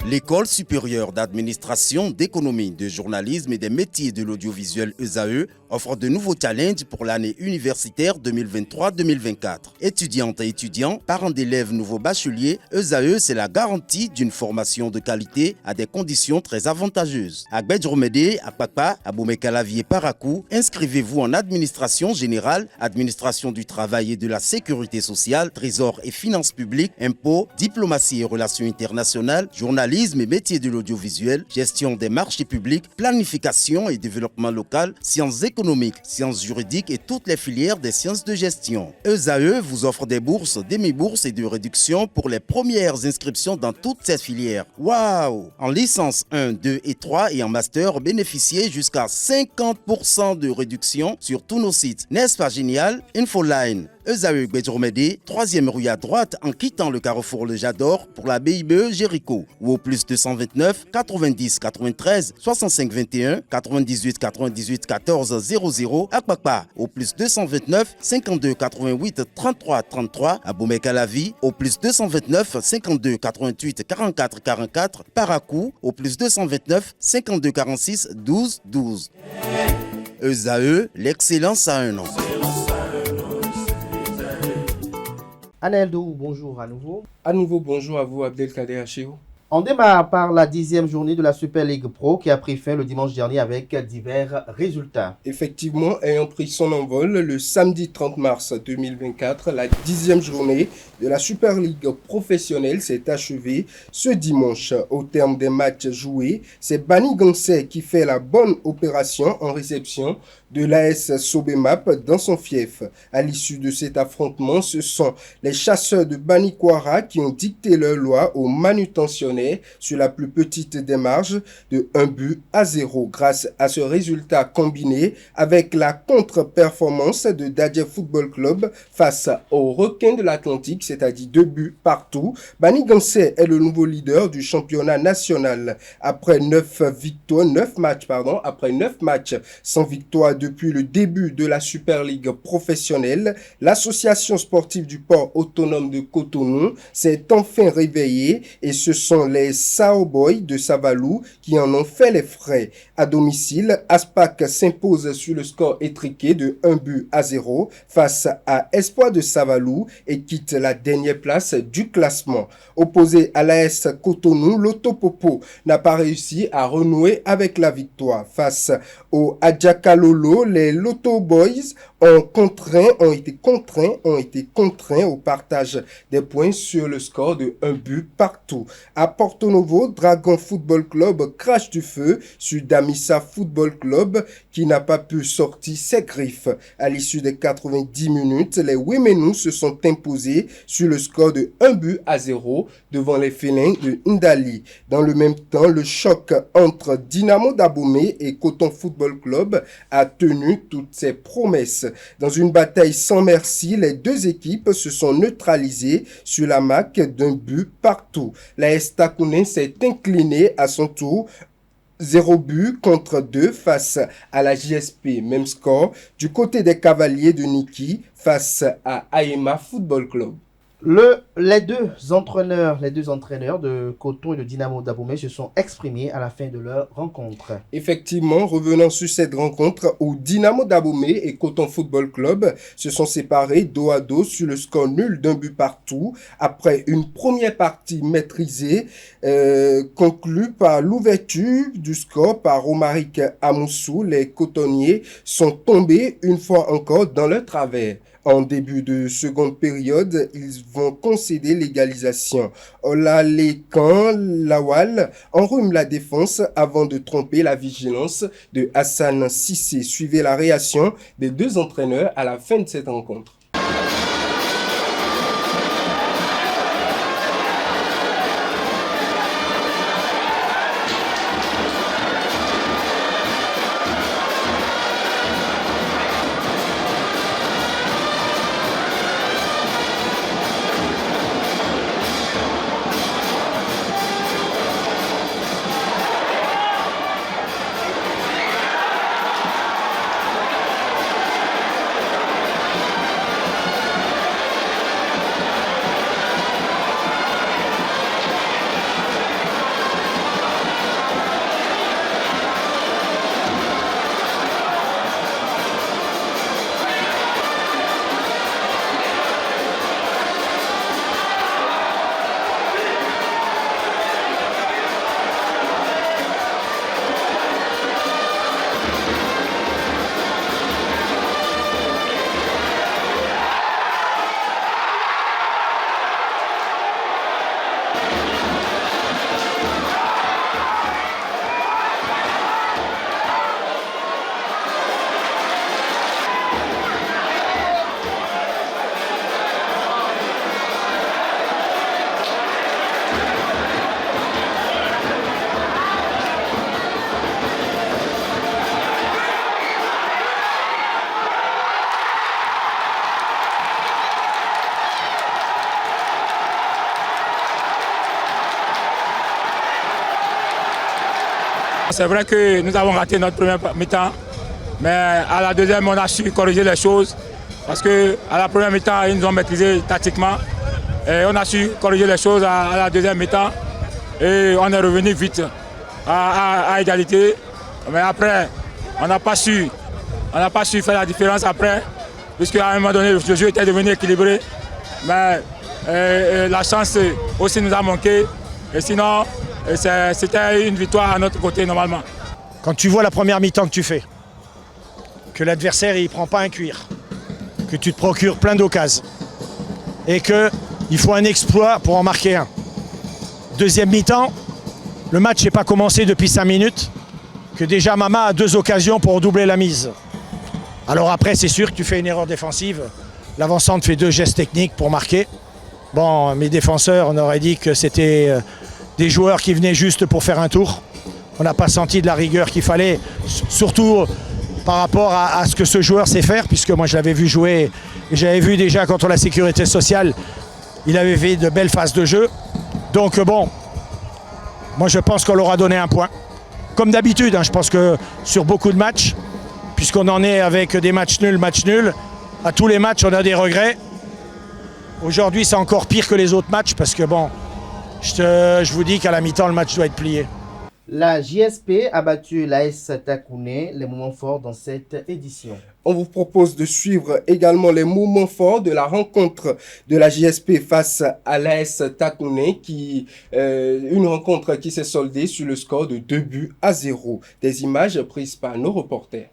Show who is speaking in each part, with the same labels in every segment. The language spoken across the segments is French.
Speaker 1: L'École supérieure d'administration, d'économie, de journalisme et des métiers de l'audiovisuel ESAE offre de nouveaux challenges pour l'année universitaire 2023-2024. Étudiantes et étudiants, parents d'élèves nouveaux bacheliers, ESAE, c'est la garantie d'une formation de qualité à des conditions très avantageuses. À Gbedjromede, à Papa, à Boumekalavi et Parakou, inscrivez-vous en administration générale, administration du travail et de la sécurité sociale, trésor et finances publiques, impôts, diplomatie et relations internationales, journalisme et métiers de l'audiovisuel, gestion des marchés publics, planification et développement local, sciences économiques, sciences juridiques et toutes les filières des sciences de gestion. ESAE vous offre des bourses, demi-bourses et de réductions pour les premières inscriptions dans toutes ces filières. Waouh! En licence 1, 2 et 3 et en master, bénéficiez jusqu'à 50% de réduction sur tous nos sites. N'est-ce pas génial? Infoline. ESAE Gbedjromede, 3e rue à droite en quittant le carrefour Le Jador pour la BIBE Jéricho ou au plus 229 90 93 65 21 98 98 14 00 à Kpakpa au plus 229 52 88 33 33 à Boumekalavi au plus 229 52 88 44 44 Parakou au plus 229 52 46 12 12. ESAE, l'excellence à un nom.
Speaker 2: Aneldou, bonjour à nouveau.
Speaker 3: À nouveau, bonjour à vous, Abdelkader Hachirou.
Speaker 2: On démarre par la 10e journée de la Super League Pro qui a pris fin le dimanche dernier avec divers résultats.
Speaker 3: Effectivement, ayant pris son envol le samedi 30 mars 2024, la 10e journée de la Super League professionnelle s'est achevée ce dimanche. Au terme des matchs joués, c'est Bani Gansé qui fait la bonne opération en réception de l'AS Sobemap dans son fief. À l'issue de cet affrontement, ce sont les chasseurs de Bani Kwara qui ont dicté leur loi aux manutentionnaires sur la plus petite des marges de 1-0. Grâce à ce résultat combiné avec la contre-performance de Dadje Football Club face aux requins de l'Atlantique, c'est-à-dire 2 buts partout, Bani Gansé est le nouveau leader du championnat national. Après 9 matchs sans victoire depuis le début de la Super League professionnelle, l'association sportive du port autonome de Cotonou s'est enfin réveillée et ce sont les Sao Boys de Savalou qui en ont fait les frais. À domicile, Aspac s'impose sur le score étriqué de 1-0 face à Espoir de Savalou et quitte la dernière place du classement. Opposé à l'AS Cotonou, l'Autopopo n'a pas réussi à renouer avec la victoire. Face au Adjakalolo, les Lotto Boys ont été contraints au partage des points sur le score de 1 but partout. À Porto Novo, Dragon Football Club crache du feu sur Damissa Football Club qui n'a pas pu sortir ses griffes. À l'issue des 90 minutes, les Wemenu se sont imposés sur le score de 1-0 devant les félins de Ndali. Dans le même temps, le choc entre Dynamo d'Abomey et Coton Football Club a tenu toutes ses promesses. Dans une bataille sans merci, les deux équipes se sont neutralisées sur la marque d'un but partout. La Takouné s'est inclinée à son tour 0 but contre 2 face à la JSP. Même score du côté des Cavaliers de Niki face à Aema Football Club.
Speaker 2: Les deux entraîneurs de Coton et de Dynamo d'Abomey se sont exprimés à la fin de leur rencontre.
Speaker 3: Effectivement, revenant sur cette rencontre où Dynamo d'Abomey et Coton Football Club se sont séparés dos à dos sur le score nul d'un but partout après une première partie maîtrisée conclue par l'ouverture du score par Romaric Amoussou. Les cotonniers sont tombés une fois encore dans leur travers. En début de seconde période, ils vont concéder l'égalisation. Olalekan Lawal enrhume la défense avant de tromper la vigilance de Hassan Sissé. Suivez la réaction des deux entraîneurs à la fin de cette rencontre.
Speaker 4: C'est vrai que nous avons raté notre première mi-temps, mais à la deuxième, on a su corriger les choses parce qu'à la première mi-temps, ils nous ont maîtrisé tactiquement et on a su corriger les choses à la deuxième mi-temps et on est revenu vite à égalité. Mais après, on n'a pas su faire la différence après, puisqu'à un moment donné, le jeu était devenu équilibré. Mais la chance aussi nous a manqué. Et sinon, c'était une victoire à notre côté normalement.
Speaker 5: Quand tu vois la première mi-temps que tu fais, que l'adversaire il prend pas un cuir, que tu te procures plein d'occasions et qu'il faut un exploit pour en marquer un. Deuxième mi-temps, le match n'est pas commencé depuis 5 minutes, que déjà Mama a 2 occasions pour doubler la mise. Alors après, c'est sûr que tu fais une erreur défensive. L'avancante fait 2 gestes techniques pour marquer. Bon, mes défenseurs, on aurait dit que c'était des joueurs qui venaient juste pour faire un tour. On n'a pas senti de la rigueur qu'il fallait, surtout par rapport à ce que ce joueur sait faire, puisque moi je l'avais vu jouer, et j'avais vu déjà contre la sécurité sociale, il avait fait de belles phases de jeu. Donc bon, moi je pense qu'on leur a donné un point. Comme d'habitude, je pense que sur beaucoup de matchs, puisqu'on en est avec des matchs nuls, à tous les matchs on a des regrets. Aujourd'hui c'est encore pire que les autres matchs, parce que bon, je vous dis qu'à la mi-temps le match doit être plié.
Speaker 2: La JSP a battu l'AS Takouné, les moments forts dans cette édition.
Speaker 3: On vous propose de suivre également les moments forts de la rencontre de la JSP face à l'AS Takouné, une rencontre qui s'est soldée sur le score de 2-0. Des images prises par nos reporters.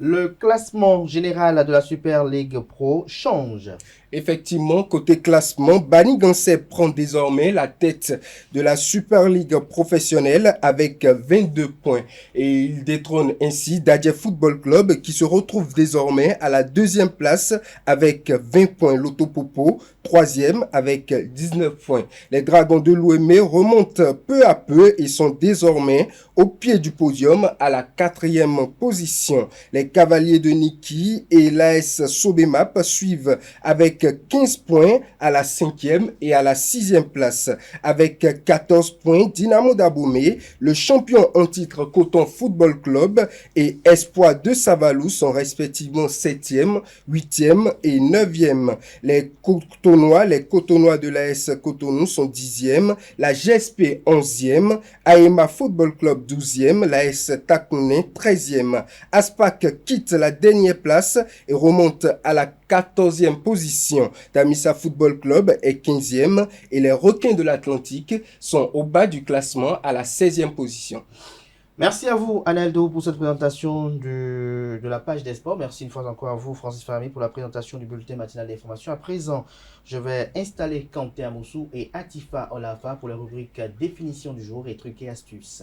Speaker 2: Le classement général de la Super League Pro change.
Speaker 3: Effectivement, côté classement, Bani Gansé prend désormais la tête de la Super League professionnelle avec 22 points. Et il détrône ainsi Dadje Football Club qui se retrouve désormais à la 2e place avec 20 points. L'Autopopo, 3e avec 19 points. Les Dragons de l'Ouémé remontent peu à peu et sont désormais au pied du podium à la 4e position. Les Cavaliers de Niki et l'AS Sobemap suivent avec avec 15 points à la 5e et à la 6e place. Avec 14 points, Dynamo d'Abomey, le champion en titre Coton Football Club et Espoir de Savalou sont respectivement 7e, 8e et 9e. Les Cotonois de l'AS Cotonou sont 10e, la GSP 11e, AEMA Football Club 12e, l'AS Takouné 13e. Aspac quitte la dernière place et remonte à la 14e position. Tamisa Football Club est 15e et les Requins de l'Atlantique sont au bas du classement à la 16e position.
Speaker 2: Merci à vous, Analdo, pour cette présentation de la page des sports. Merci une fois encore à vous, Francis Farami, pour la présentation du bulletin matinal d'information. À présent, je vais installer Quentin Amoussou et Atifa Olafa pour les rubriques définition du jour et trucs et astuces.